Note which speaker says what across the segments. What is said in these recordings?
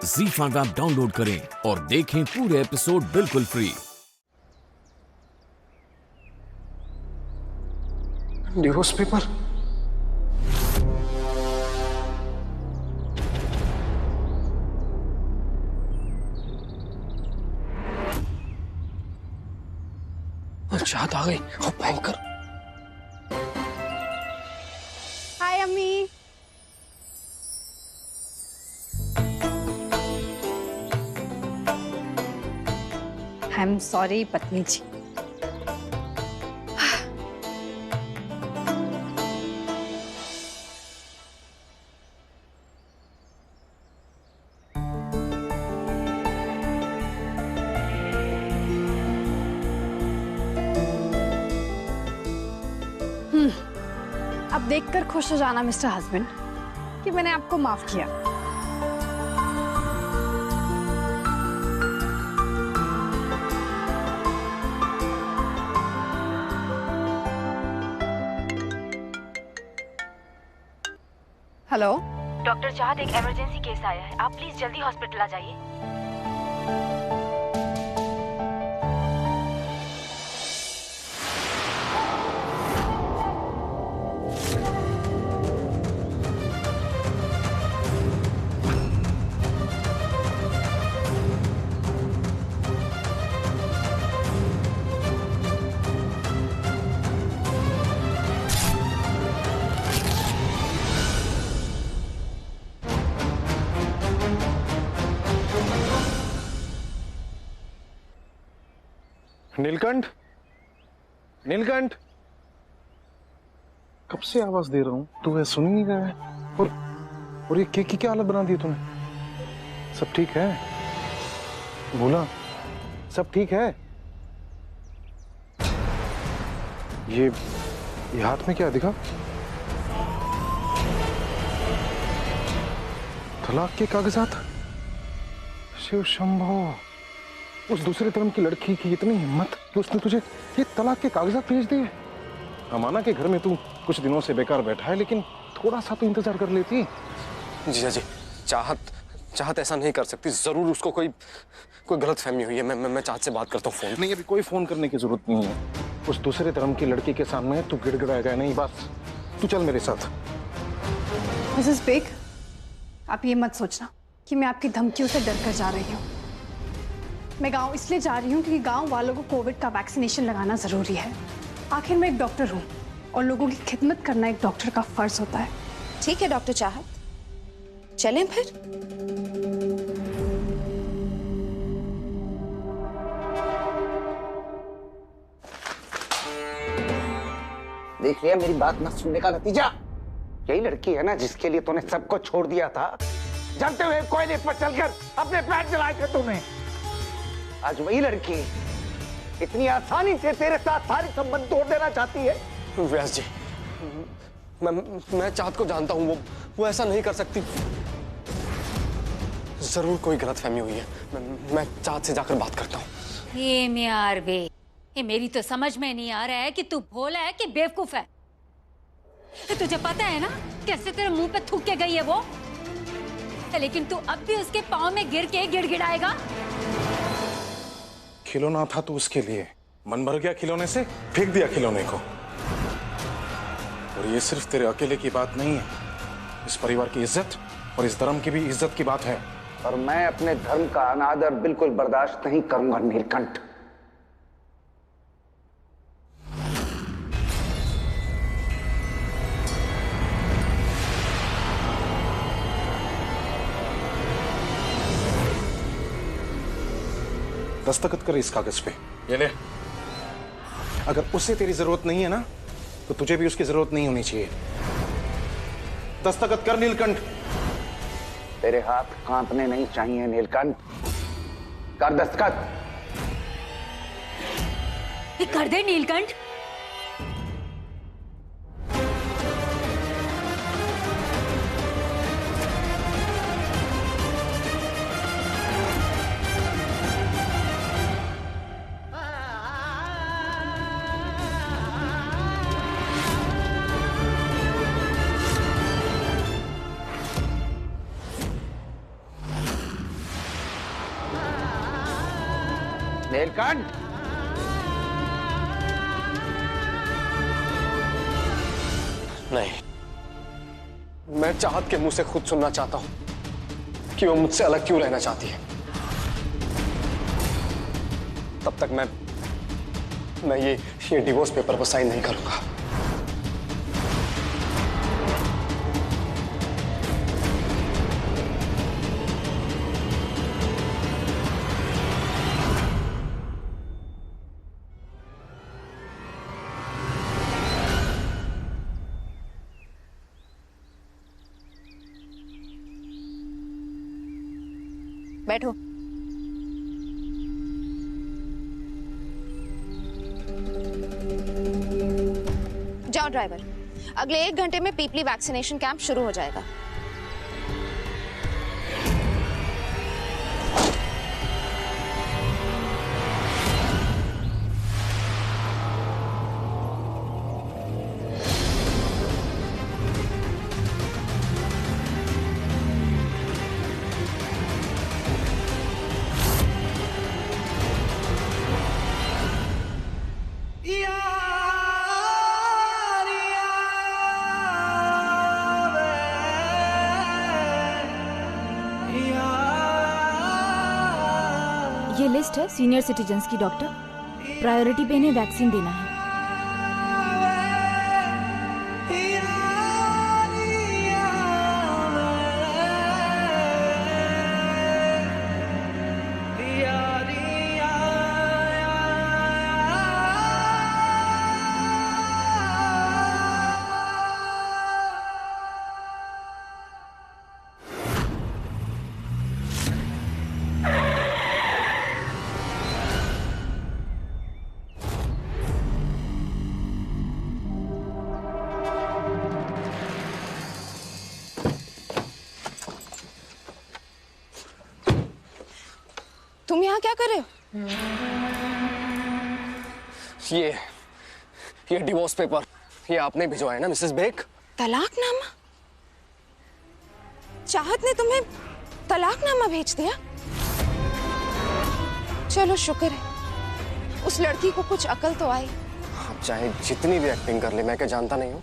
Speaker 1: ZEE5 app download करें और देखें पूरे एपिसोड बिल्कुल फ्री।
Speaker 2: न्यूज़पेपर चाहत आ गई। ओ भयंकर।
Speaker 3: हाय अम्मी। आई एम सॉरी पत्नी जी। अब देखकर खुश हो जाना मिस्टर हस्बैंड कि मैंने आपको माफ किया। हेलो
Speaker 4: डॉक्टर चाहत, एक इमरजेंसी केस आया है, आप प्लीज जल्दी हॉस्पिटल आ जाइए।
Speaker 2: नीलकंठ, नीलकंठ, कब से आवाज दे रहा हूं, तू है सुन नहीं रहा है। और ये केक की क्या हालत बना दी तूने? सब ठीक है? बोला सब ठीक है? ये हाथ में क्या दिखा? तलाक के कागजात। शिव शंभो, उस दूसरे धर्म की लड़की की इतनी हिम्मत कि उसने तुझे ये तलाक के कागजात भेज दिए। माना कि घर में तू कुछ दिनों से बेकार बैठा है, लेकिन थोड़ा सा तो इंतजार कर लेती।
Speaker 5: जीजा जी, चाहत ऐसा नहीं कर सकती। जरूर उसको कोई गलतफहमी हुई है। मैं चाहत से बात करता हूँ फोन।
Speaker 2: नहीं, अभी कोई फोन करने की जरूरत नहीं है। उस दूसरे धर्म की लड़की के सामने तू गिड़गिड़ाएगा नहीं। बस तू चल मेरे साथ।
Speaker 3: मिसेस बेग, आप ये मत सोचना कि मैं आपकी धमकियों से डर कर जा रही हूँ। मैं गांव इसलिए जा रही हूँ क्योंकि गांव वालों को कोविड का वैक्सीनेशन लगाना जरूरी है। आखिर मैं एक डॉक्टर हूँ और लोगों की खिदमत करना एक डॉक्टर का फर्ज होता है।
Speaker 6: ठीक है डॉक्टर चाहत, चलें फिर।
Speaker 7: देख लिया मेरी बात न सुनने का नतीजा। यही लड़की है ना जिसके लिए तूने सबको छोड़ दिया था, जानते हुए कोयले पर चलकर अपने पैर जलाए थे तूने। आज वही लड़की इतनी आसानी से तेरे साथ सारी संबंध तोड़ देना चाहती है।
Speaker 5: व्यास जी, मैं चाहत को जानता हूँ। वो ऐसा नहीं कर सकती। जरूर कोई गलतफहमी हुई है। मैं चाहत से जाकर बात करता हूँ।
Speaker 4: ये म्यार बे, ये मेरी तो समझ में नहीं आ रहा है कि तू भोला है कि बेवकूफ है। तुझे पता है ना कैसे तेरे मुंह पे थूक के गई है वो, लेकिन तू अब भी उसके पाँव में गिर के गिड़गिड़ाएगा।
Speaker 2: खिलौना था तो उसके लिए मन भर गया खिलौने से, फेंक दिया खिलौने को। और ये सिर्फ तेरे अकेले की बात नहीं है, इस परिवार की इज्जत और इस धर्म की भी इज्जत की बात है।
Speaker 7: और मैं अपने धर्म का अनादर बिल्कुल बर्दाश्त नहीं करूंगा नीलकंठ।
Speaker 2: दस्तखत कर इस कागज पे। ये ले। अगर उससे तेरी जरूरत नहीं है ना, तो तुझे भी उसकी जरूरत नहीं होनी चाहिए। दस्तखत कर नीलकंठ।
Speaker 7: तेरे हाथ कांपने नहीं चाहिए नीलकंठ। कर दस्तखत।
Speaker 4: कर दे नीलकंठ।
Speaker 7: नीलकंठ,
Speaker 5: नहीं, मैं चाहत के मुंह से खुद सुनना चाहता हूं कि वो मुझसे अलग क्यों रहना चाहती है। तब तक मैं ये डिवोर्स पेपर पर साइन नहीं करूंगा।
Speaker 6: बैठो। जाओ ड्राइवर, अगले 1 घंटे में पीपली वैक्सीनेशन कैंप शुरू हो जाएगा।
Speaker 8: ये लिस्ट है सीनियर सिटीजन्स की डॉक्टर। प्रायोरिटी पे इन्हें वैक्सीन देना है।
Speaker 6: तुम यहाँ क्या कर रहे हो?
Speaker 5: ये डिवोर्स पेपर ये आपने भिजवाया ना मिसेस बेक?
Speaker 6: तलाकनामा? चाहत ने तुम्हें तलाकनामा भेज दिया? चलो शुक्र है, उस लड़की को कुछ अकल तो आई।
Speaker 5: आप चाहे जितनी भी एक्टिंग कर ले, मैं क्या जानता नहीं हूँ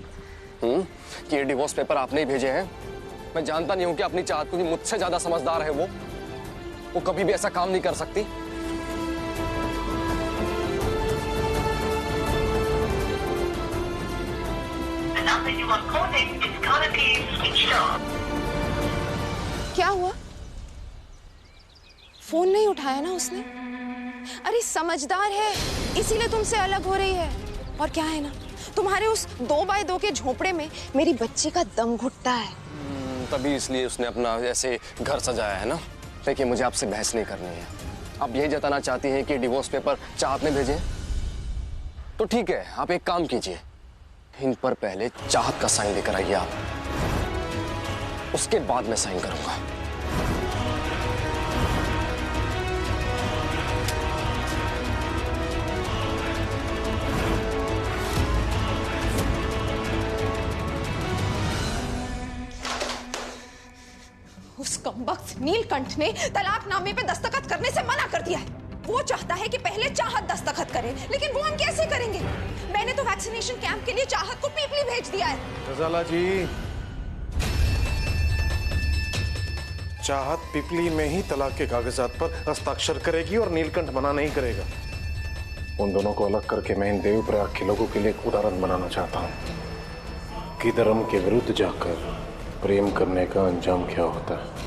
Speaker 5: कि ये डिवोर्स पेपर आपने ही भेजे हैं? मैं जानता नहीं हूँ कि अपनी चाहत को मुझसे ज्यादा समझदार है वो कभी भी ऐसा काम नहीं कर सकती।
Speaker 6: क्या हुआ? फोन नहीं उठाया ना उसने? अरे समझदार है, इसीलिए तुमसे अलग हो रही है। और क्या है ना, तुम्हारे उस 2x2 के झोपड़े में मेरी बच्ची का दम घुटता है।
Speaker 5: तभी इसलिए उसने अपना ऐसे घर सजाया है ना। देखिए, मुझे आपसे बहस नहीं करनी है। आप यही जताना चाहती हैं कि डिवोर्स पेपर चाहत ने भेजे, तो ठीक है, आप एक काम कीजिए, इन पर पहले चाहत का साइन लेकर आइए आप, उसके बाद मैं साइन करूंगा।
Speaker 6: उस कमबख्त नीलकंठ ने तलाकनामे पे दस्तखत करने से मना कर दिया है। वो चाहता है कि पहले चाहत दस्तखत करे, लेकिन वो हम कैसे करेंगे? मैंने तो वैक्सीनेशन कैंप के लिए चाहत को पीपली भेज दिया है।
Speaker 2: रजाला जी, चाहत पीपली में ही तलाक के कागजात पर हस्ताक्षर करेगी और नीलकंठ मना नहीं करेगा। उन दोनों को अलग करके मैं इन देवप्रयाग के लोगों के लिए एक उदाहरण बनाना चाहता हूँ कि धर्म के विरुद्ध जाकर प्रेम करने का अंजाम क्या होता है।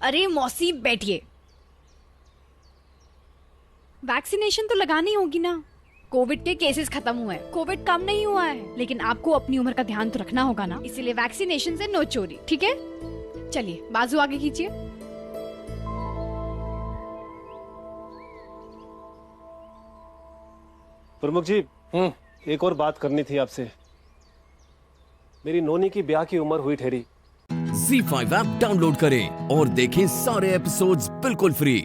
Speaker 8: अरे मौसी बैठिए। वैक्सीनेशन तो लगानी होगी ना। कोविड के केसेस खत्म हुए हैं, कोविड कम नहीं हुआ है, लेकिन आपको अपनी उम्र का ध्यान तो रखना होगा ना, इसीलिए वैक्सीनेशन से नो चोरी, ठीक है? चलिए बाजू आगे कीजिए।
Speaker 9: प्रमुख जी, एक और बात करनी थी आपसे। मेरी नोनी की ब्याह की उम्र हुई ठहरी।
Speaker 1: ZEE5 ऐप डाउनलोड करें और देखें सारे एपिसोड्स बिल्कुल फ्री।